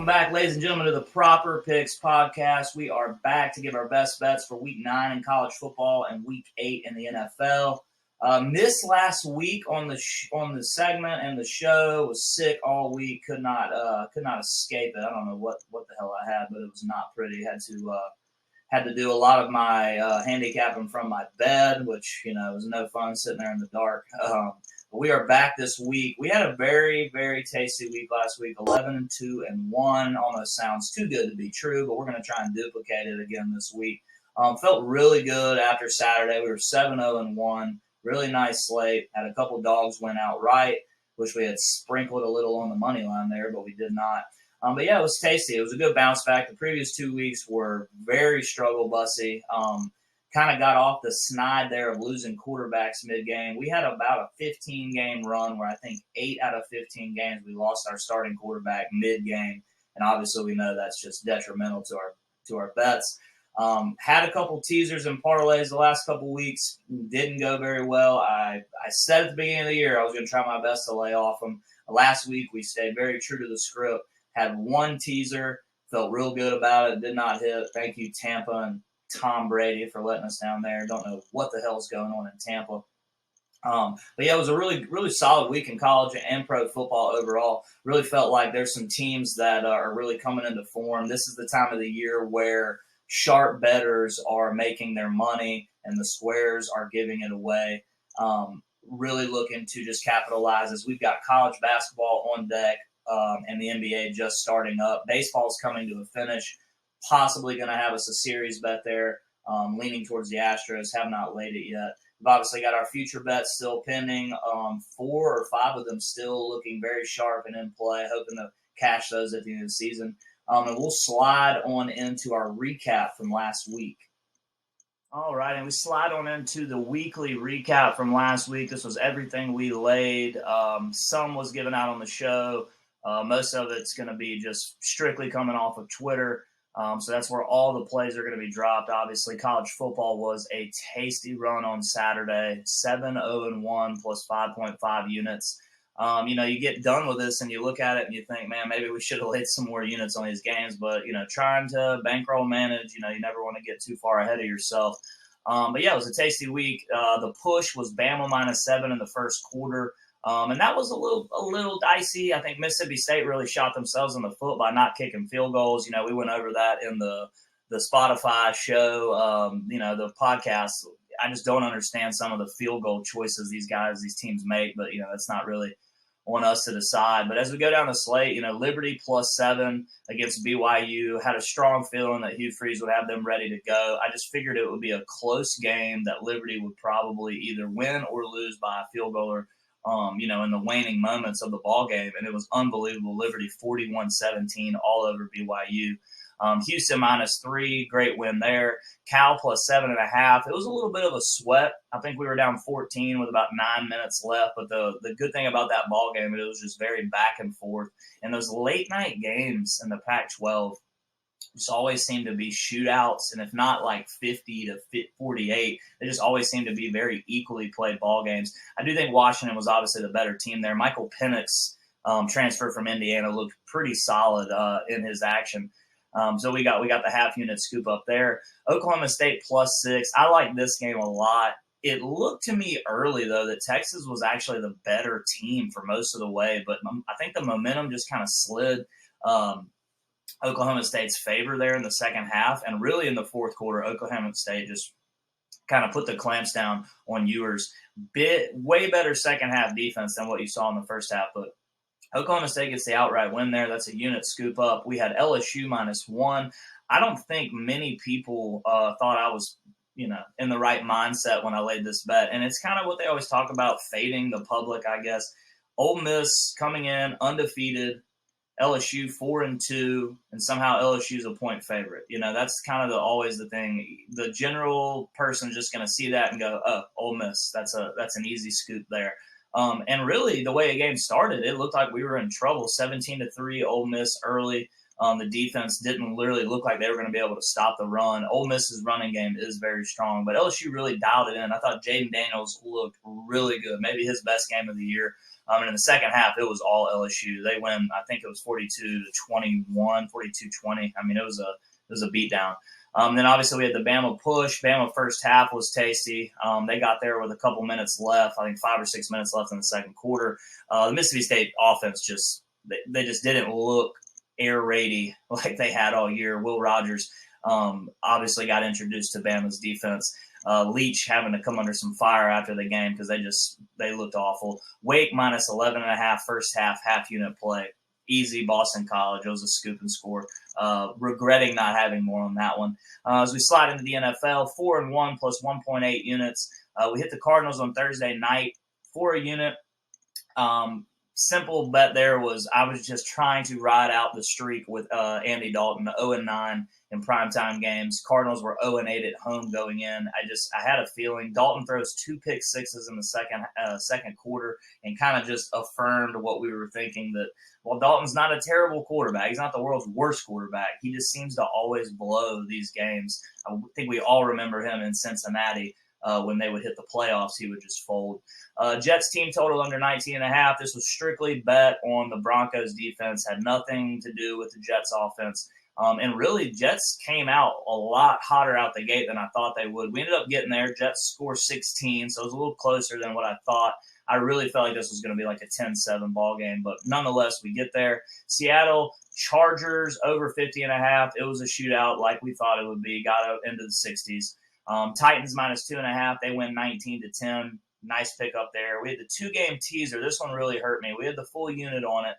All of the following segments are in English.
Welcome back, ladies and gentlemen, to the Proper Picks podcast. We are back to give our best bets for Week 9 in college football and Week 8 in the NFL. Missed last week on the segment and the show. Was sick all week. Could not escape it. I don't know what the hell I had, but it was not pretty. Had to do a lot of my handicapping from my bed, which was no fun sitting there in the dark. We are back this week. We had a very, very tasty week last week, 11-2-1. Almost sounds too good to be true, but we're going to try and duplicate it again this week. Felt really good after Saturday. We were 7-0-1. Really nice slate. Had a couple dogs win outright, which we had sprinkled a little on the money line there, but we did not. But yeah, it was tasty. It was a good bounce back. The previous 2 weeks were very struggle bussy. Kind of got off the snide there of losing quarterbacks mid-game. We had about a 15-game run where I think 8 out of 15 games we lost our starting quarterback mid-game, and obviously we know that's just detrimental to our bets. Had a couple teasers and parlays the last couple weeks. Didn't go very well. I said at the beginning of the year I was going to try my best to lay off them. Last week we stayed very true to the script. Had one teaser, felt real good about it. Did not hit. Thank you, Tampa and Tom Brady, for letting us down there. Don't know what the hell's going on in Tampa. But yeah, it was a really, really solid week in college and pro football overall. Really felt like there's some teams that are really coming into form. This is the time of the year where sharp bettors are making their money and the squares are giving it away. Really looking to just capitalize as we've got college basketball on deck and the NBA just starting up. Baseball's coming to a finish. Possibly going to have us a series bet there, leaning towards the Astros. Have not laid it yet. We've obviously got our future bets still pending. 4 or 5 of them still looking very sharp and in play, hoping to cash those at the end of the season. And we'll slide on into our recap from last week. All right, and we slide on into the weekly recap from last week. This was everything we laid. Some was given out on the show. Most of it's going to be just strictly coming off of Twitter. So that's where all the plays are going to be dropped. Obviously, college football was a tasty run on Saturday, 7-0-1 plus 5.5 units. You get done with this and you look at it and you think, man, maybe we should have laid some more units on these games. But, trying to bankroll manage, you never want to get too far ahead of yourself. But yeah, it was a tasty week. The push was Bama -7 in the first quarter. And that was a little dicey. I think Mississippi State really shot themselves in the foot by not kicking field goals. We went over that in the Spotify show, the podcast. I just don't understand some of the field goal choices these teams make, but, that's not really on us to decide. But as we go down the slate, Liberty +7 against BYU. Had a strong feeling that Hugh Freeze would have them ready to go. I just figured it would be a close game that Liberty would probably either win or lose by a field goal or in the waning moments of the ball game. And it was unbelievable. Liberty 41-17 all over BYU. Houston -3, great win there. Cal +7.5. It was a little bit of a sweat. I think we were down 14 with about 9 minutes left. But the good thing about that ball game, it was just very back and forth. And those late night games in the Pac-12 just always seem to be shootouts, and if not like 50-48, they just always seem to be very equally played ball games. I do think Washington was obviously the better team there. Michael Penix, transfer from Indiana, looked pretty solid in his action. So we got the half unit scoop up there. Oklahoma State +6. I like this game a lot. It looked to me early, though, that Texas was actually the better team for most of the way, but I think the momentum just kind of slid Oklahoma State's favor there in the second half, and really in the fourth quarter, Oklahoma State just kind of put the clamps down on Ewers. Way better second half defense than what you saw in the first half, but Oklahoma State gets the outright win there. That's a unit scoop up. We had LSU -1. I don't think many people thought I was, in the right mindset when I laid this bet, and it's kind of what they always talk about, fading the public, I guess. Ole Miss coming in undefeated. LSU 4-2, and somehow LSU is a point favorite. That's kind of always the thing. The general person is just going to see that and go, "Oh, Ole Miss, that's an easy scoop there." And really, the way the game started, it looked like we were in trouble. 17-3, Ole Miss early. The defense didn't literally look like they were going to be able to stop the run. Ole Miss's running game is very strong, but LSU really dialed it in. I thought Jaden Daniels looked really good, maybe his best game of the year. And in the second half, it was all LSU. They win, I think it was 42-21, 42-20. I mean, it was a beatdown. Then obviously we had the Bama push. Bama first half was tasty. They got there with a couple minutes left. I think 5 or 6 minutes left in the second quarter. The Mississippi State offense they just didn't look air raidy like they had all year. Will Rogers obviously got introduced to Bama's defense. Leach having to come under some fire after the game because they looked awful. Wake minus 11.5 first half unit play. Easy Boston College. It was a scoop and score. Regretting not having more on that one. As we slide into the NFL, 4-1 plus 1.8 units. We hit the Cardinals on Thursday night for a unit. Simple bet there was I was just trying to ride out the streak with Andy Dalton, 0-9 in primetime games. Cardinals were 0-8 at home going in. I had a feeling Dalton throws 2 pick sixes in the second quarter and kind of just affirmed what we were thinking that, well, Dalton's not a terrible quarterback. He's not the world's worst quarterback. He just seems to always blow these games. I think we all remember him in Cincinnati. When they would hit the playoffs, he would just fold. Jets team total under 19.5. This was strictly bet on the Broncos defense. Had nothing to do with the Jets offense. And really, Jets came out a lot hotter out the gate than I thought they would. We ended up getting there. Jets scored 16, so it was a little closer than what I thought. I really felt like this was going to be like a 10-7 ball game, but nonetheless, we get there. Seattle Chargers over 50.5. It was a shootout like we thought it would be. Got into the 60s. Titans minus 2.5. They win 19-10. Nice pick up there. We had the 2-game teaser. This one really hurt me. We had the full unit on it.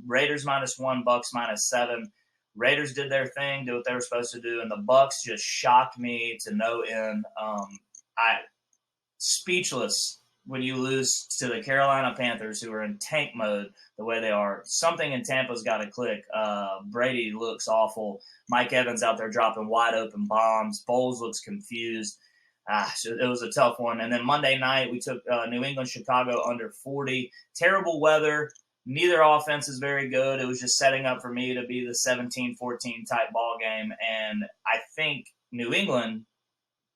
Raiders -1, Bucks -7. Raiders did their thing, did what they were supposed to do, and the Bucks just shocked me to no end. Speechless when you lose to the Carolina Panthers, who are in tank mode the way they are. Something in Tampa's got to click. Brady looks awful. Mike Evans out there dropping wide open bombs. Bowles looks confused. It was a tough one. And then Monday night, we took New England, Chicago under 40. Terrible weather. Neither offense is very good. It was just setting up for me to be the 17-14 type ball game. And I think New England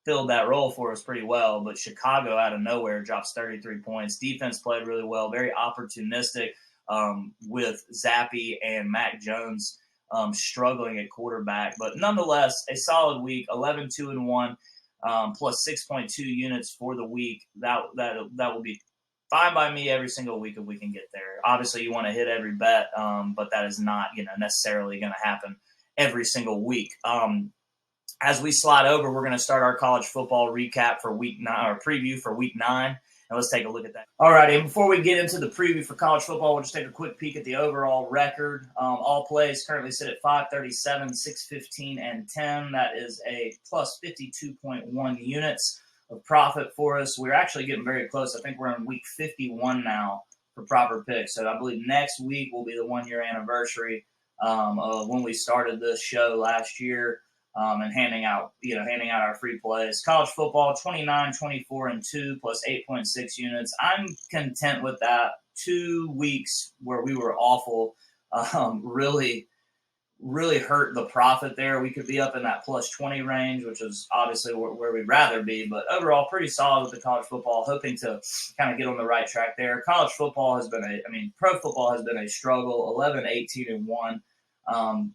filled that role for us pretty well, but Chicago out of nowhere drops 33 points. Defense played really well, very opportunistic with Zappe and Mac Jones struggling at quarterback. But nonetheless, a solid week, 11-2-1 plus 6.2 units for the week. That will be fine by me every single week if we can get there. Obviously, you want to hit every bet, but that is not necessarily going to happen every single week. As we slide over, we're going to start our college football recap for week 9, or preview for week 9, and let's take a look at that. All right, and before we get into the preview for college football, we'll just take a quick peek at the overall record. All plays currently sit at 537, 615, and 10. That is a plus 52.1 units of profit for us. We're actually getting very close. I think we're in week 51 now for proper picks. So I believe next week will be the 1-year anniversary of when we started this show last year. And handing out our free plays. College football, 29, 24, and 2 plus 8.6 units. I'm content with that. 2 weeks where we were awful really hurt the profit there. We could be up in that plus 20 range, which is obviously where we'd rather be. But overall, pretty solid with the college football, hoping to kind of get on the right track there. College football has been pro football has been a struggle, 11, 18, and 1.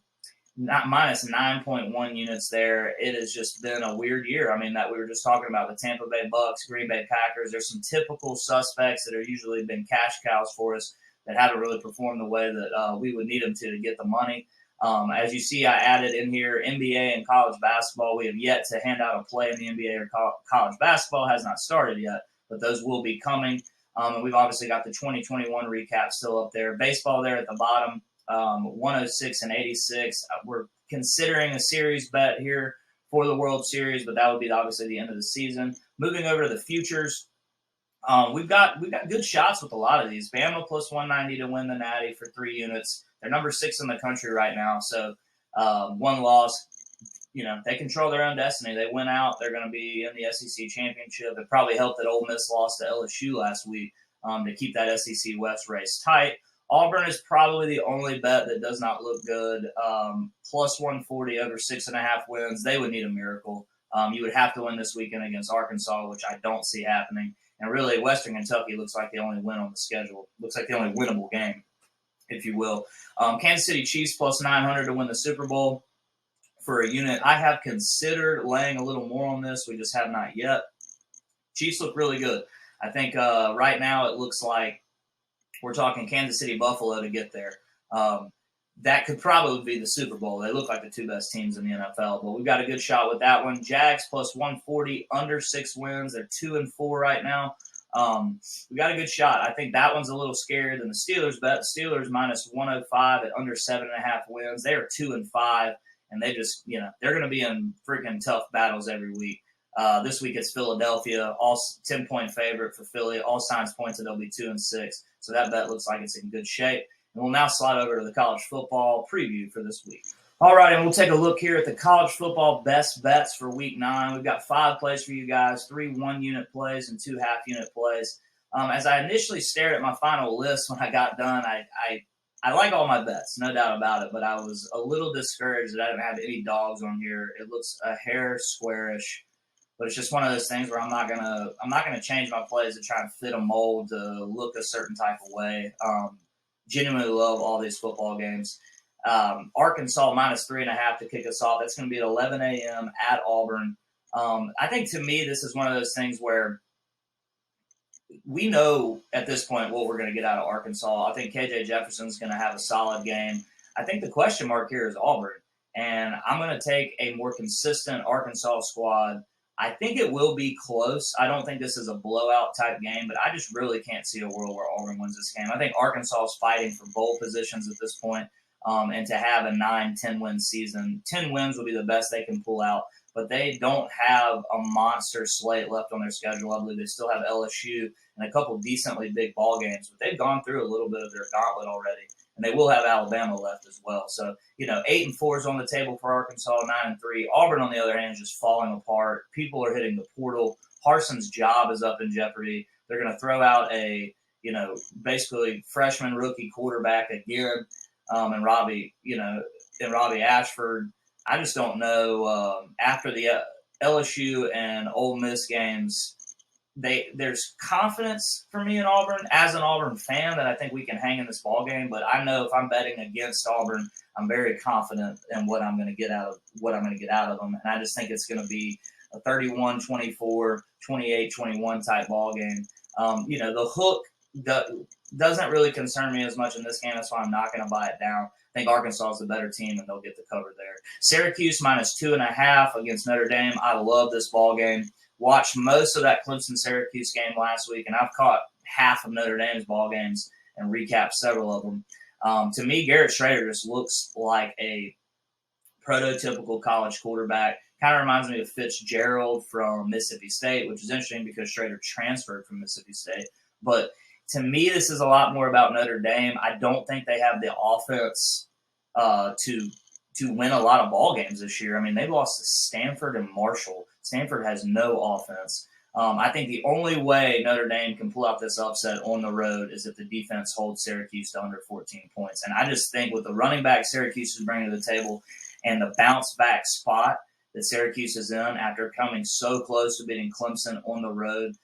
Minus 9.1 units there. It has just been a weird year. That we were just talking about the Tampa Bay Bucks, Green Bay Packers. There's some typical suspects that are usually been cash cows for us that haven't really performed the way that we would need them to get the money. As you see, I added in here NBA and college basketball. We have yet to hand out a play in the NBA or college basketball. Has not started yet, but those will be coming. And we've obviously got the 2021 recap still up there. Baseball there at the bottom. 106 and 86. We're considering a series bet here for the World Series, but that would be obviously the end of the season. Moving over to the futures, we've got good shots with a lot of these. Bama plus 190 to win the Natty for 3 units. They're number 6 in the country right now, so 1 loss. They control their own destiny. They went out. They're going to be in the SEC championship. It probably helped that Ole Miss lost to LSU last week to keep that SEC West race tight. Auburn is probably the only bet that does not look good. Plus 140 over 6.5 wins. They would need a miracle. You would have to win this weekend against Arkansas, which I don't see happening. And really, Western Kentucky looks like the only win on the schedule. Looks like the only winnable game, if you will. Kansas City Chiefs plus 900 to win the Super Bowl for a unit. I have considered laying a little more on this. We just have not yet. Chiefs look really good. I think right now it looks like we're talking Kansas City, Buffalo to get there. That could probably be the Super Bowl. They look like the two best teams in the NFL, but we've got a good shot with that one. Jags plus 140, under 6 wins. They're 2-4 right now. We got a good shot. I think that one's a little scarier than the Steelers bet. Steelers minus 105 at under 7.5 wins. They are 2-5, and they just, they're going to be in freaking tough battles every week. This week it's Philadelphia, all 10-point favorite for Philly. All signs point to they'll be 2-6. So that bet looks like it's in good shape. And we'll now slide over to the college football preview for this week. All right, and we'll take a look here at the college football best bets for week 9. We've got 5 plays for you guys, 3 one-unit plays and 2 half-unit plays. As I initially stared at my final list when I got done, I like all my bets, no doubt about it, but I was a little discouraged that I didn't have any dogs on here. It looks a hair squarish. But it's just one of those things where I'm not gonna change my plays to try and fit a mold to look a certain type of way. Genuinely love all these football games. Arkansas minus 3.5 to kick us off. That's going to be at 11 a.m. at Auburn. I think to me this is one of those things where we know at this point what we're going to get out of Arkansas. I think KJ Jefferson's going to have a solid game. I think the question mark here is Auburn, and I'm going to take a more consistent Arkansas squad. I think it will be close. I don't think this is a blowout type game, but I just really can't see a world where Auburn wins this game. I think Arkansas is fighting for bowl positions at this point, and to have a 9-10 win season, 10 wins will be the best they can pull out, but they don't have a monster slate left on their schedule. I believe they still have LSU and a couple decently big ball games, but they've gone through a little bit of their gauntlet already. And they will have Alabama left as well. So, 8-4 is on the table for Arkansas, 9-3. Auburn, on the other hand, is just falling apart. People are hitting the portal. Harson's job is up in jeopardy. They're going to throw out a, basically freshman rookie quarterback again, and Robbie Ashford. I just don't know. After the LSU and Ole Miss games, there's confidence for me in Auburn as an Auburn fan that I think we can hang in this ball game. But I know if I'm betting against Auburn, I'm very confident in what I'm going to get out of them. And I just think it's going to be a 31-24, 28-21 type ball game. The hook doesn't really concern me as much in this game. That's why I'm not going to buy it down. I think Arkansas is the better team, and they'll get the cover there. Syracuse minus 2.5 against Notre Dame. I love this ball game. Watched most of that Clemson-Syracuse game last week, and I've caught half of Notre Dame's ball games and recapped several of them. To me, Garrett Shrader just looks like a prototypical college quarterback. Kind of reminds me of Fitzgerald from Mississippi State, which is interesting because Shrader transferred from Mississippi State. But to me, this is a lot more about Notre Dame. I don't think they have the offense to win a lot of ball games this year. I mean, they lost to Stanford and Marshall. Stanford has no offense. I think the only way Notre Dame can pull out this upset on the road is if the defense holds Syracuse to under 14 points. And I just think with the running back Syracuse is bringing to the table and the bounce-back spot that Syracuse is in after coming so close to beating Clemson on the road,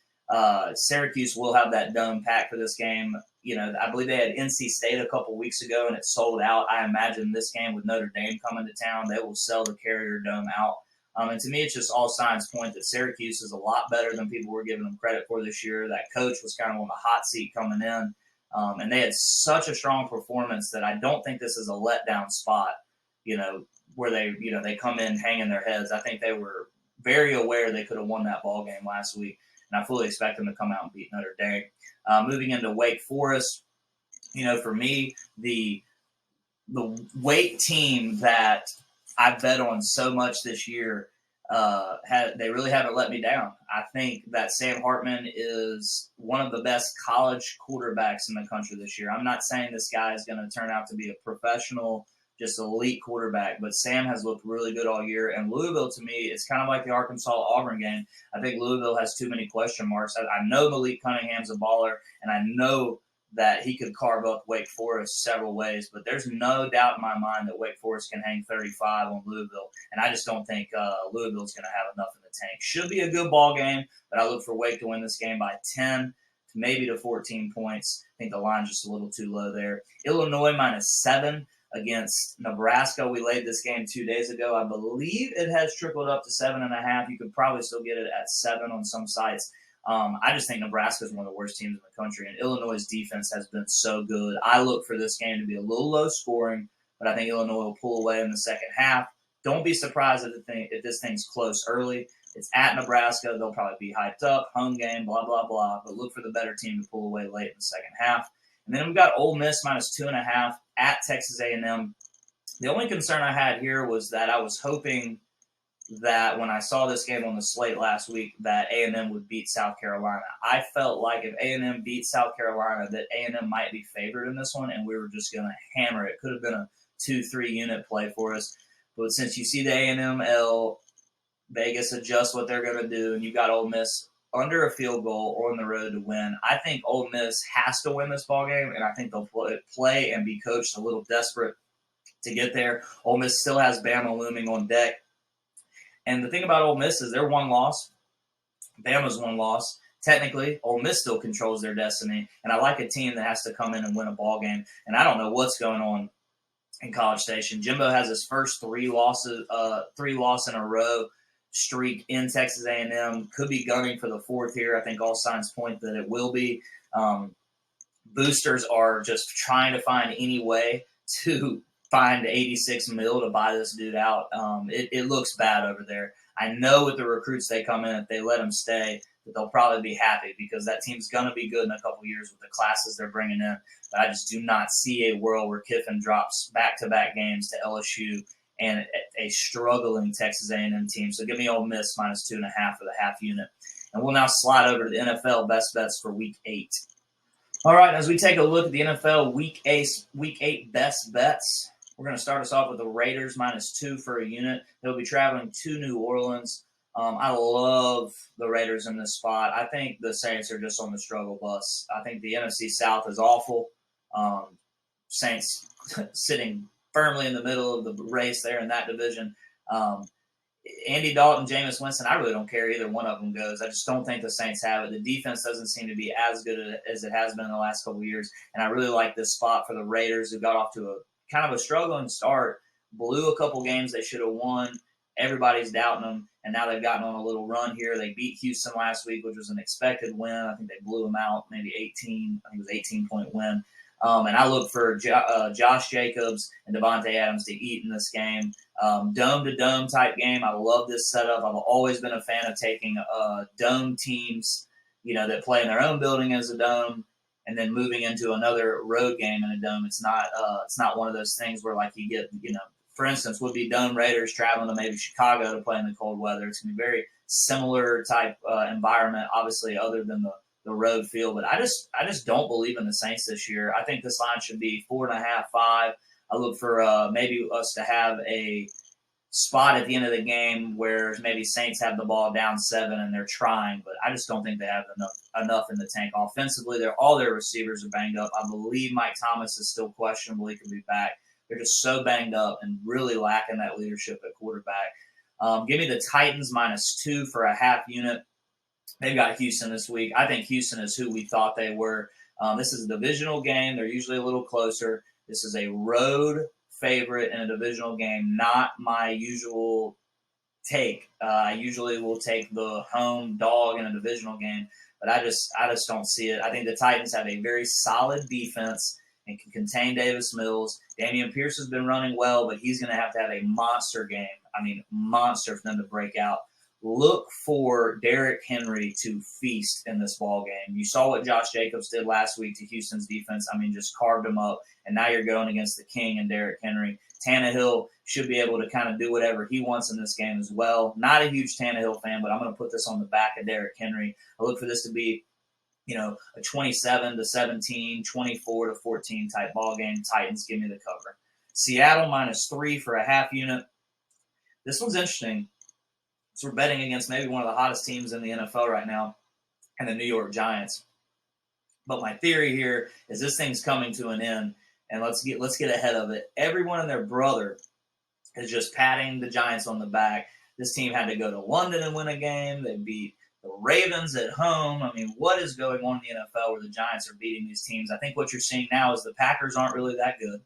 Syracuse will have that dome packed for this game. I believe they had NC State a couple weeks ago, and it sold out. I imagine this game with Notre Dame coming to town, they will sell the Carrier Dome out. And to me, it's just all signs point that Syracuse is a lot better than people were giving them credit for this year. That coach was kind of on the hot seat coming in, and they had such a strong performance that I don't think this is a letdown spot, where they come in hanging their heads. I think they were very aware they could have won that ball game last week, and I fully expect them to come out and beat Notre Dame. Moving into Wake Forest, for me, the Wake team that I bet on so much this year, they really haven't let me down. I think that Sam Hartman is one of the best college quarterbacks in the country this year. I'm not saying this guy is going to turn out to be a professional, just elite quarterback, but Sam has looked really good all year. And Louisville, to me, it's kind of like the Arkansas-Auburn game. I think Louisville has too many question marks. I know Malik Cunningham's a baller, and I know that he could carve up Wake Forest several ways, but there's no doubt in my mind that Wake Forest can hang 35 on Louisville, and I just don't think Louisville's going to have enough in the tank. Should be a good ball game, but I look for Wake to win this game by 10 to maybe to 14 points. I think the line's just a little too low there. Illinois -7 against Nebraska. We laid this game 2 days ago. I believe it has trickled up to 7.5. You could probably still get it at 7 on some sites. I just think Nebraska is one of the worst teams in the country, and Illinois' defense has been so good. I look for this game to be a little low scoring, but I think Illinois will pull away in the second half. Don't be surprised if this thing's close early. It's at Nebraska. They'll probably be hyped up, home game, blah, blah, blah, but look for the better team to pull away late in the second half. And then we've got Ole Miss -2.5 at Texas A&M. The only concern I had here was that I was hoping that when I saw this game on the slate last week that A&M would beat South Carolina. I felt like if A&M beat South Carolina that A&M might be favored in this one, and we were just going to hammer it. Could have been a 2-3 unit play for us. But since you see the A&M L, Vegas adjusts what they're going to do, and you've got Ole Miss under a field goal on the road to win. I think Ole Miss has to win this ballgame, and I think they'll play and be coached a little desperate to get there. Ole Miss still has Bama looming on deck. And the thing about Ole Miss is they're one loss. Bama's one loss. Technically, Ole Miss still controls their destiny, and I like a team that has to come in and win a ball game. And I don't know what's going on in College Station. Jimbo has his first three loss in a row streak in Texas A&M. Could be gunning for the fourth here. I think all signs point that it will be. Boosters are just trying to find any way to find 86 mil to buy this dude out. It looks bad over there. I know with the recruits they come in, if they let them stay, that they'll probably be happy because that team's going to be good in a couple years with the classes they're bringing in. But I just do not see a world where Kiffin drops back-to-back games to LSU and a struggling Texas A&M team. So give me Ole Miss -2.5 for the half unit. And we'll now slide over to the NFL best bets for Week 8. All right, as we take a look at the NFL Week 8 best bets, we're going to start us off with the Raiders -2 for a unit. They'll be traveling to New Orleans. I love the Raiders in this spot. I think the Saints are just on the struggle bus. I think the NFC South is awful. Saints sitting firmly in the middle of the race there in that division. Andy Dalton, Jameis Winston, I really don't care either one of them goes. I just don't think the Saints have it. The defense doesn't seem to be as good as it has been in the last couple of years, and I really like this spot for the Raiders, who got off to a kind of a struggling start, blew a couple games they should have won. Everybody's doubting them, and now they've gotten on a little run here. They beat Houston last week, which was an expected win. I think they blew them out, maybe 18. I think it was 18-point win. And I look for Josh Jacobs and Devontae Adams to eat in this game. Dome-to-dome type game. I love this setup. I've always been a fan of taking dome teams, that play in their own building as a dome, and then moving into another road game in a dome. It's not one of those things where like you get, for instance, would be Dome Raiders traveling to maybe Chicago to play in the cold weather. It's going to be very similar type environment, obviously, other than the road field. But I just don't believe in the Saints this year. I think this line should be 4.5, 5. I look for maybe us to have a spot at the end of the game where maybe Saints have the ball down 7 and they're trying, but I just don't think they have enough in the tank offensively. All their receivers are banged up. I believe Mike Thomas is still questionable. He could be back. They're just so banged up and really lacking that leadership at quarterback. Give me the Titans -2 for a half unit. They've got Houston this week. I think Houston is who we thought they were. This is a divisional game. They're usually a little closer. This is a road favorite in a divisional game, not my usual take. I usually will take the home dog in a divisional game, but I just don't see it. I think the Titans have a very solid defense and can contain Davis Mills. Dameon Pierce has been running well, but he's going to have a monster game. I mean, monster for them to break out. Look for Derrick Henry to feast in this ball game. You saw what Josh Jacobs did last week to Houston's defense. I mean, just carved them up. And now you're going against the king and Derrick Henry. Tannehill should be able to kind of do whatever he wants in this game as well. Not a huge Tannehill fan, but I'm going to put this on the back of Derrick Henry. I look for this to be, a 27-17, 24-14 type ball game. Titans give me the cover. Seattle -3 for a half unit. This one's interesting. So we're betting against maybe one of the hottest teams in the NFL right now, and the New York Giants. But my theory here is this thing's coming to an end, and let's get ahead of it. Everyone and their brother is just patting the Giants on the back. This team had to go to London and win a game. They beat the Ravens at home. I mean, what is going on in the NFL where the Giants are beating these teams? I think what you're seeing now is the Packers aren't really that good,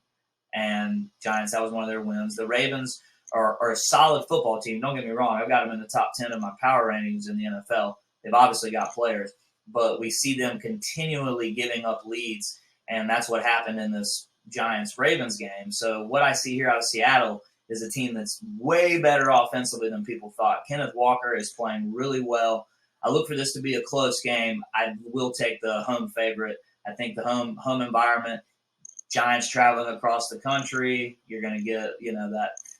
and Giants, that was one of their wins. The Ravens are a solid football team. Don't get me wrong. I've got them in the top 10 of my power rankings in the NFL. They've obviously got players, but we see them continually giving up leads, and that's what happened in this Giants-Ravens game. So what I see here out of Seattle is a team that's way better offensively than people thought. Kenneth Walker is playing really well. I look for this to be a close game. I will take the home favorite. I think the home environment, Giants traveling across the country, you're going to get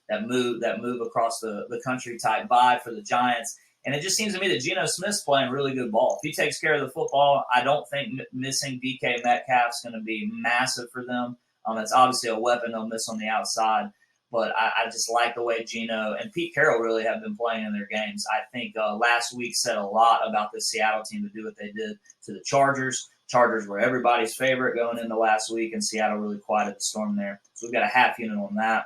that move across the country type vibe for the Giants. And it just seems to me that Geno Smith's playing really good ball. If he takes care of the football, I don't think missing DK Metcalf's going to be massive for them. It's obviously a weapon they'll miss on the outside. But I just like the way Geno and Pete Carroll really have been playing in their games. I think last week said a lot about the Seattle team to do what they did to the Chargers. Chargers were everybody's favorite going into last week, and Seattle really quieted the storm there. So we've got a half unit on that.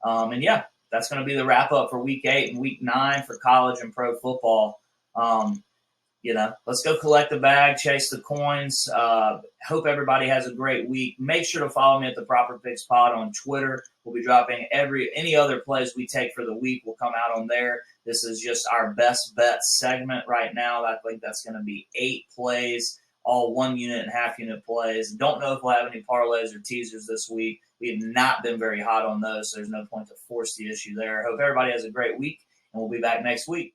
And yeah, that's going to be the wrap up for Week 8 and Week 9 for college and pro football. Let's go collect the bag, chase the coins. Hope everybody has a great week. Make sure to follow me at the Proper Picks Pod on Twitter. We'll be dropping any other plays we take for the week will come out on there. This is just our best bet segment right now. I think that's going to be 8 plays, all 1 unit and half unit plays. Don't know if we'll have any parlays or teasers this week. We have not been very hot on those, so there's no point to force the issue there. Hope everybody has a great week, and we'll be back next week.